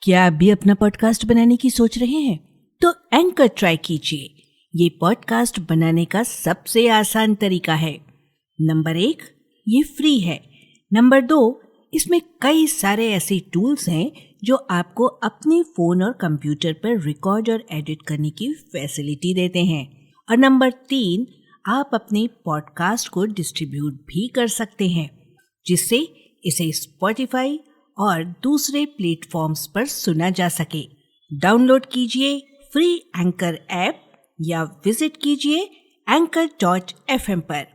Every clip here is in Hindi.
क्या आप भी अपना पॉडकास्ट बनाने की सोच रहे हैं? तो एंकर ट्राई कीजिए। ये पॉडकास्ट बनाने का सबसे आसान तरीका है। नंबर 1, ये फ्री है। नंबर 2, इसमें कई सारे ऐसे टूल्स हैं जो आपको अपने फोन और कंप्यूटर पर रिकॉर्ड और एडिट करने की फैसिलिटी देते हैं। और नंबर 3, आप अपने पॉडकास्ट को डिस्ट्रीब्यूट भी कर सकते हैं, जिससे इसे स्पॉटिफाई और दूसरे प्लेटफॉर्म्स पर सुना जा सके। डाउनलोड कीजिए फ्री एंकर ऐप या विजिट कीजिए anchor.fm पर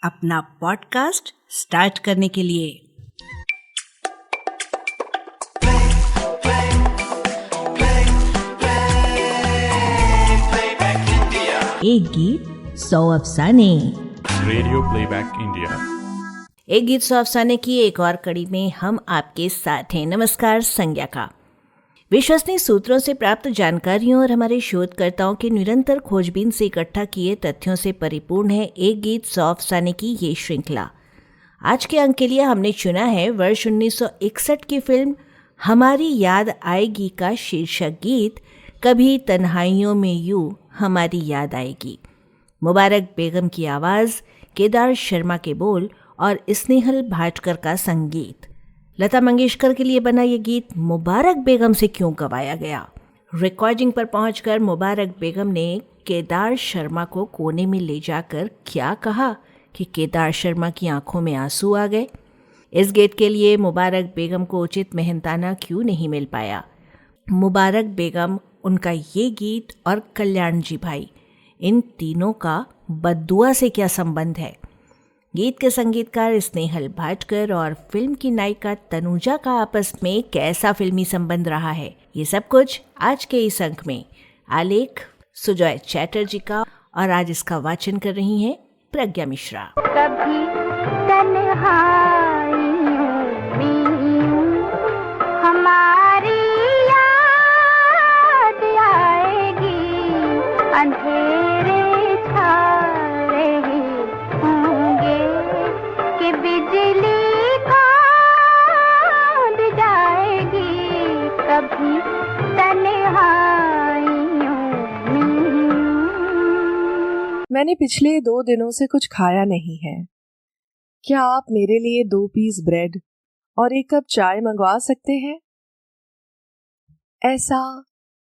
अपना पॉडकास्ट स्टार्ट करने के लिए। एक गीत 100 अफसाने। Radio playback India. एक गीत 100 अफसाने की एक और कड़ी में हम आपके साथ हैं। नमस्कार। संज्ञा का विश्वसनीय सूत्रों से प्राप्त जानकारियों और हमारे शोधकर्ताओं के निरंतर खोजबीन से इकट्ठा किए तथ्यों से परिपूर्ण है एक गीत 100 अफसाने की ये श्रृंखला। आज के अंक के लिए हमने चुना है वर्ष 1961 की फिल्म हमारी याद आएगी का शीर्षक गीत कभी तन्हाइयों में यूं हमारी याद आएगी। मुबारक बेगम की आवाज़, केदार शर्मा के बोल और स्नेहल भाटकर का संगीत। लता मंगेशकर के लिए बना ये गीत मुबारक बेगम से क्यों गवाया गया? रिकॉर्डिंग पर पहुंचकर मुबारक बेगम ने केदार शर्मा को कोने में ले जाकर क्या कहा कि केदार शर्मा की आंखों में आंसू आ गए। इस गीत के लिए मुबारक बेगम को उचित मेहनताना क्यों नहीं मिल पाया? मुबारक बेगम, उनका ये गीत और कल्याण जी भाई, इन तीनों का बद्दुआ से क्या संबंध है? गीत के संगीतकार स्नेहल भाटकर और फिल्म की नायिका तनुजा का आपस में कैसा फिल्मी संबंध रहा है, ये सब कुछ आज के इस अंक में। आलेख सुजॉय चैटर्जी का और आज इसका वाचन कर रही हैं प्रज्ञा मिश्रा। कभी तन्हाइयों में हमारी याद आएगी, अंधेरे छा रहे होंगे कि बिजली कौंध जाएगी, कभी तन्हाइयों में। मैंने पिछले 2 दिनों से कुछ खाया नहीं है। क्या आप मेरे लिए 2 पीस ब्रेड और 1 कप चाय मंगवा सकते हैं? ऐसा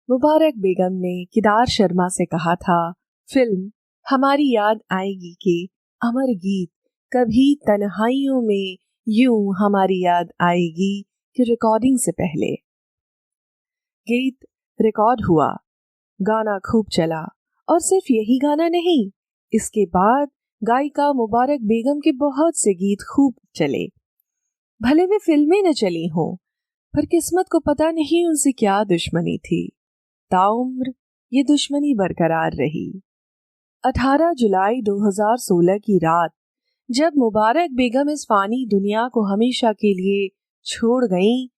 मुबारक बेगम ने केदार शर्मा से कहा था फिल्म हमारी याद आएगी के अमर गीत कभी तन्हाइयों में यूं हमारी याद आएगी की रिकॉर्डिंग से पहले। गीत रिकॉर्ड हुआ, गाना खूब चला और सिर्फ यही गाना नहीं, इसके बाद गायिका मुबारक बेगम के बहुत से गीत खूब चले। भले वे फिल्में न चली हों, पर किस्मत को पता नहीं उनसे क्या दुश्मनी थी। ताउम्र ये दुश्मनी बरकरार रही। 18 जुलाई 2016 की रात जब मुबारक बेगम इस फानी दुनिया को हमेशा के लिए छोड़ गईं,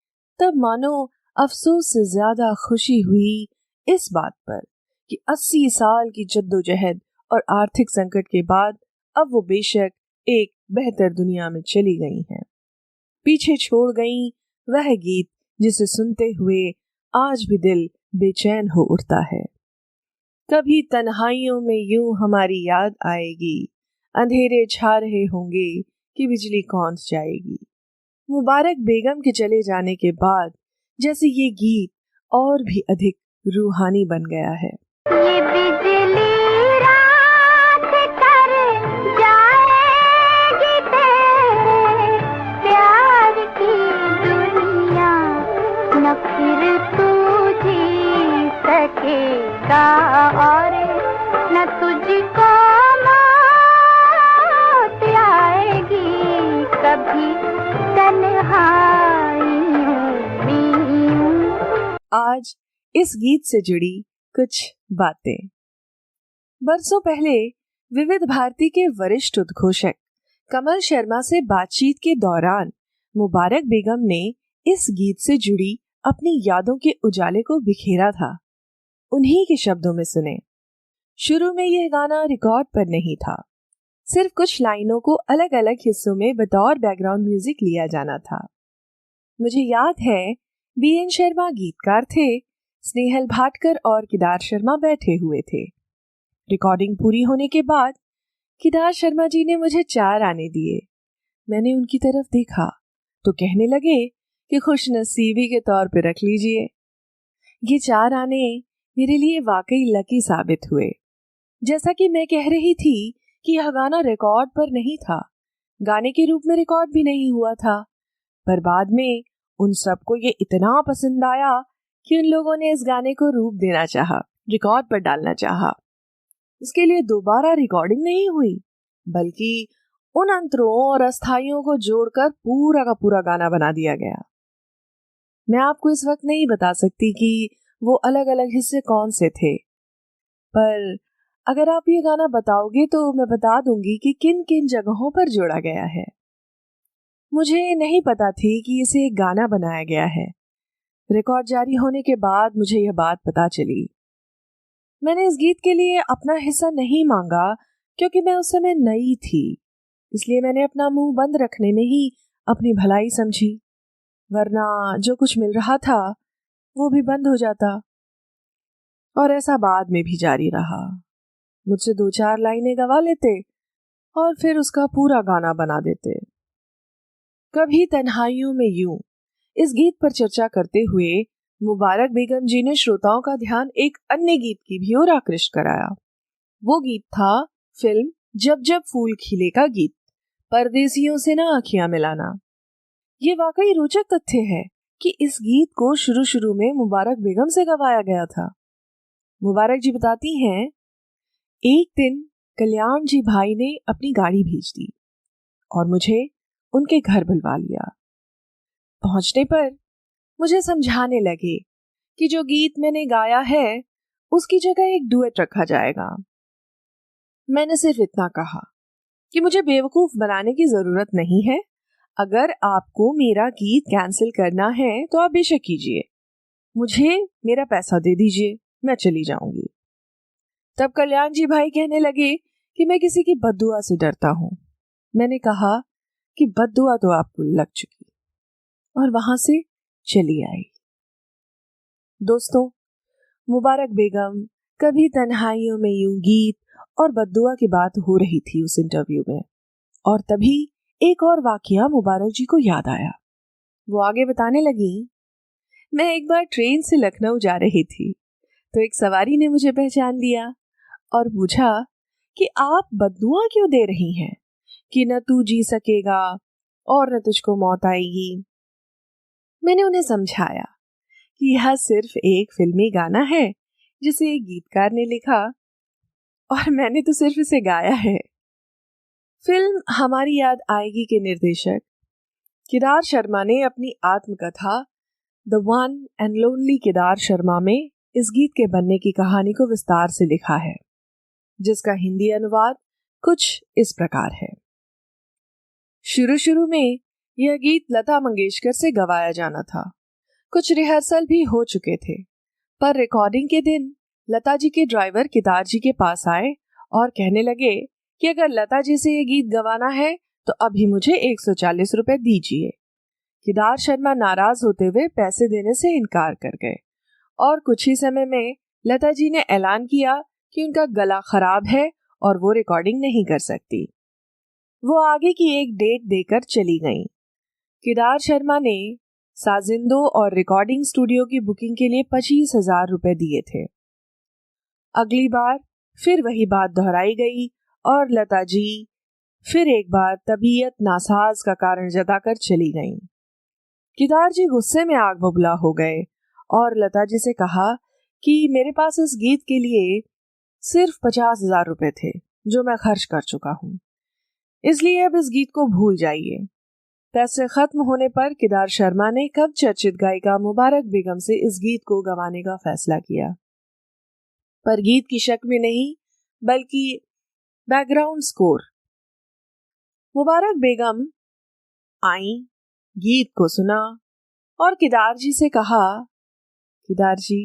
तब मानो अफसोस से ज्यादा खुशी हुई इस बात पर कि 80 साल की जद्दोजहद और आर्थिक संकट के बाद अब वो बेशक एक बेहतर दुनिया में चली गई हैं। पीछे छोड़ गई वह गीत जिसे सुनते हुए आज भी दिल बेचैन हो उठता है। कभी तन्हाइयों में यूं हमारी याद आएगी, अंधेरे छा रहे होंगे कि बिजली कौंध जाएगी। मुबारक बेगम के चले जाने के बाद जैसे ये गीत और भी अधिक रूहानी बन गया है। ये बिजली रात कर जाएगी तेरे प्यार की दुनिया, न फिर तू जी सकेगा और न तुझको मौत आएगी, कभी तन्हाइयों में। आज इस गीत से जुड़ी कुछ बातें। बरसों पहले विविध भारती के वरिष्ठ उद्घोषक कमल शर्मा से बातचीत के दौरान मुबारक बेगम ने इस गीत से जुड़ी अपनी यादों के उजाले को बिखेरा था। उन्हीं के शब्दों में सुने। शुरू में यह गाना रिकॉर्ड पर नहीं था, सिर्फ कुछ लाइनों को अलग अलग हिस्सों में बतौर बैकग्राउंड म्यूजिक लिया जाना था। मुझे याद है बीएन शर्मा गीतकार थे, स्नेहल भाटकर और केदार शर्मा बैठे हुए थे। रिकॉर्डिंग पूरी होने के बाद केदार शर्मा जी ने मुझे 4 आने दिए। मैंने उनकी तरफ देखा तो कहने लगे कि खुशनसीबी के तौर पे रख लीजिए। ये 4 आने मेरे लिए वाकई लकी साबित हुए। जैसा कि मैं कह रही थी कि यह गाना रिकॉर्ड पर नहीं था, गाने के रूप में रिकॉर्ड भी नहीं हुआ था, पर बाद में उन सबको ये इतना पसंद आया कि उन लोगों ने इस गाने को रूप देना चाहा, रिकॉर्ड पर डालना चाहा। इसके लिए दोबारा रिकॉर्डिंग नहीं हुई, बल्कि उन अंतरों और अस्थाइयों को जोड़कर पूरा का पूरा गाना बना दिया गया। मैं आपको इस वक्त नहीं बता सकती कि वो अलग अलग हिस्से कौन से थे, पर अगर आप ये गाना बताओगे तो मैं बता दूंगी कि किन किन जगहों पर जोड़ा गया है। मुझे नहीं पता थी कि इसे एक गाना बनाया गया है। रिकॉर्ड जारी होने के बाद मुझे यह बात पता चली। मैंने इस गीत के लिए अपना हिस्सा नहीं मांगा क्योंकि मैं उस समय नई थी, इसलिए मैंने अपना मुंह बंद रखने में ही अपनी भलाई समझी, वरना जो कुछ मिल रहा था वो भी बंद हो जाता। और ऐसा बाद में भी जारी रहा। मुझसे 2-4 लाइनें गवा लेते और फिर उसका पूरा गाना बना देते। कभी तन्हाइयों में यूं इस गीत पर चर्चा करते हुए मुबारक बेगम जी ने श्रोताओं का ध्यान एक अन्य गीत की भी ओर आकृष्ट कराया। वो गीत था फिल्म जब जब फूल खिले का गीत, परदेसियों से ना आंखियां मिलाना। ये वाकई रोचक तथ्य है कि इस गीत को शुरू शुरू में मुबारक बेगम से गवाया गया था। मुबारक जी बताती हैं, एक दिन कल्याण जी भाई ने अपनी गाड़ी भेज दी और मुझे उनके घर बुलवा लिया। पहुंचने पर मुझे समझाने लगे कि जो गीत मैंने गाया है उसकी जगह एक डुएट रखा जाएगा। मैंने सिर्फ इतना कहा कि मुझे बेवकूफ बनाने की जरूरत नहीं है, अगर आपको मेरा गीत कैंसिल करना है तो आप बेशक कीजिए, मुझे मेरा पैसा दे दीजिए, मैं चली जाऊंगी। तब कल्याण जी भाई कहने लगे कि मैं किसी की बद्दुआ से डरता हूं। मैंने कहा कि बद्दुआ तो आपको लग चुकी, और वहां से चली आई। दोस्तों, मुबारक बेगम, कभी तन्हाइयों में यूं गीत और बद्दुआ की बात हो रही थी उस इंटरव्यू में, और तभी एक और वाकया मुबारक जी को याद आया। वो आगे बताने लगी, मैं एक बार ट्रेन से लखनऊ जा रही थी तो एक सवारी ने मुझे पहचान लिया और पूछा कि आप बद्दुआ क्यों दे रही हैं कि न तू जी सकेगा और न तुझको मौत आएगी। मैंने उन्हें समझाया कि यह सिर्फ एक फिल्मी गाना है जिसे एक गीतकार ने लिखा और मैंने तो सिर्फ इसे गाया है। फिल्म हमारी याद आएगी के निर्देशक केदार शर्मा ने अपनी आत्मकथा the one and lonely Kedar Sharma में इस गीत के बनने की कहानी को विस्तार से लिखा है, जिसका हिंदी अनुवाद कुछ इस प्रकार है। शुरू शुरू में यह गीत लता मंगेशकर से गवाया जाना था। कुछ रिहर्सल भी हो चुके थे, पर रिकॉर्डिंग के दिन लता जी के ड्राइवर केदार जी के पास आए और कहने लगे कि अगर लता जी से ये गीत गवाना है तो अभी मुझे 140 रुपए दीजिए। केदार शर्मा नाराज होते हुए पैसे देने से इनकार कर गए और कुछ ही समय में लता जी ने ऐलान किया कि उनका गला खराब है और वो रिकॉर्डिंग नहीं कर सकती। वो आगे की एक डेट देकर चली गईं। केदार शर्मा ने साजिंदो और रिकॉर्डिंग स्टूडियो की बुकिंग के लिए 25,000 रुपए दिए थे। अगली बार फिर वही बात दोहराई गई और लता जी फिर एक बार तबीयत नासाज का कारण जताकर चली गईं। केदार जी गुस्से में आग बबूला हो गए और लता जी से कहा कि मेरे पास इस गीत के लिए सिर्फ 50,000 रुपए थे जो मैं खर्च कर चुका हूँ, इसलिए अब इस गीत को भूल जाइए। पैसे खत्म होने पर केदार शर्मा ने कब चर्चित गायिका मुबारक बेगम से इस गीत को गवाने का फैसला किया, पर गीत की शक में नहीं बल्कि बैकग्राउंड स्कोर। मुबारक बेगम आई, गीत को सुना और केदार जी से कहा, केदार जी,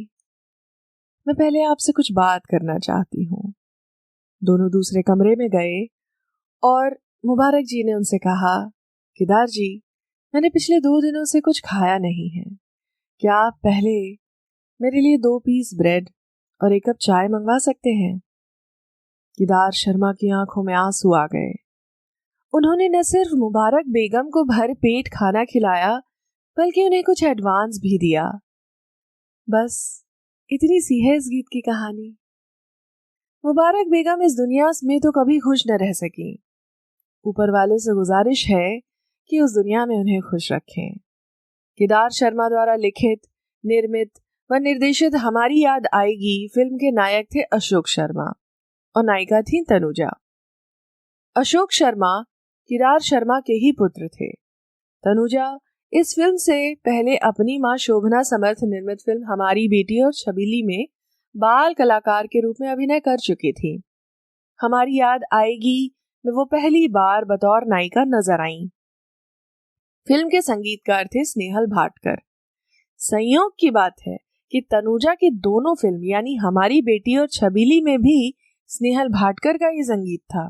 मैं पहले आपसे कुछ बात करना चाहती हूँ। दोनों दूसरे कमरे में गए और मुबारक जी ने उनसे कहा, केदार जी, मैंने पिछले 2 दिनों से कुछ खाया नहीं है, क्या आप पहले मेरे लिए 2 पीस ब्रेड और 1 कप चाय मंगवा सकते हैं? केदार शर्मा की आंखों में आंसू आ गए। उन्होंने न सिर्फ मुबारक बेगम को भर पेट खाना खिलाया, बल्कि उन्हें कुछ एडवांस भी दिया। बस इतनी सी है इस गीत की कहानी। मुबारक बेगम इस दुनिया में तो कभी खुश न रह सकी। ऊपर वाले से गुजारिश है कि उस दुनिया में उन्हें खुश रखें। केदार शर्मा द्वारा लिखित, निर्मित व निर्देशित हमारी याद आएगी फिल्म के नायक थे अशोक शर्मा और नायिका थी तनुजा। अशोक शर्मा केदार शर्मा के ही पुत्र थे। तनुजा इस फिल्म से पहले अपनी मां शोभना समर्थ निर्मित फिल्म हमारी बेटी और छबीली में बाल कलाकार के रूप में अभिनय कर चुकी थी। हमारी याद आएगी में वो पहली बार बतौर नायिका नजर आईं। फिल्म के संगीतकार थे स्नेहल भाटकर। संयोग की बात है कि तनुजा की दोनों फिल्म यानी हमारी बेटी और छबीली में भी स्नेहल भाटकर का ही संगीत था।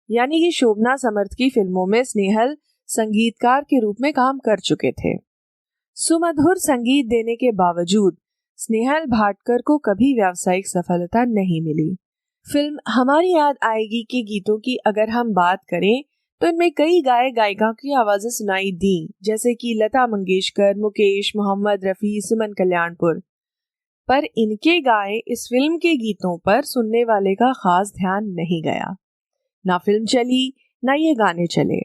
यानी कि शोभना समर्थ की फिल्मों में स्नेहल संगीतकार के रूप में काम कर चुके थे। सुमधुर संगीत देने के बावजूद स्नेहल भाटकर को कभी व्यावसायिक सफलता नहीं मिली। फिल्म हमारी याद आएगी के गीतों की अगर हम बात करें तो इनमें कई गायक गायिका की आवाजें सुनाई दी, जैसे कि लता मंगेशकर, मुकेश, मोहम्मद रफी, सुमन कल्याणपुर। पर इनके गाए इस फिल्म के गीतों पर सुनने वाले का खास ध्यान नहीं गया। ना फिल्म चली ना ये गाने चले।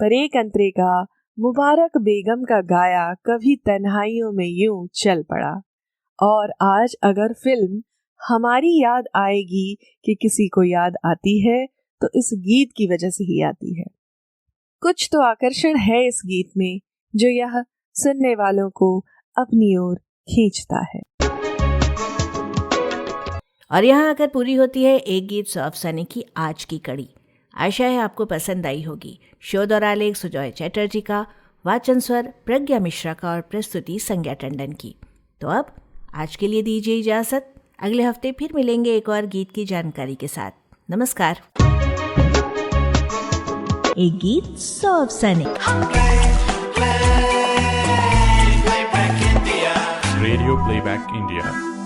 पर एक अंतरे का मुबारक बेगम का गाया कभी तन्हाइयों में यूं चल पड़ा। और आज अगर फिल्म हमारी याद आएगी कि किसी को याद आती है तो इस गीत की वजह से ही आती है। कुछ तो आकर्षण है इस गीत में जो यह सुनने वालों को अपनी ओर खींचता है। और यहाँ आकर पूरी होती है एक गीत सौ अफसाने की आज की कड़ी। आशा है आपको पसंद आई होगी। शोध और आलेख सुजॉय चैटर्जी का, वाचन स्वर प्रज्ञा मिश्रा का और प्रस्तुति संज्ञा टंडन की। तो अब आज के लिए दीजिए इजाजत। अगले हफ्ते फिर मिलेंगे एक और गीत की जानकारी के साथ। नमस्कार। एक गीत सौ अफसाने। Radio Playback India.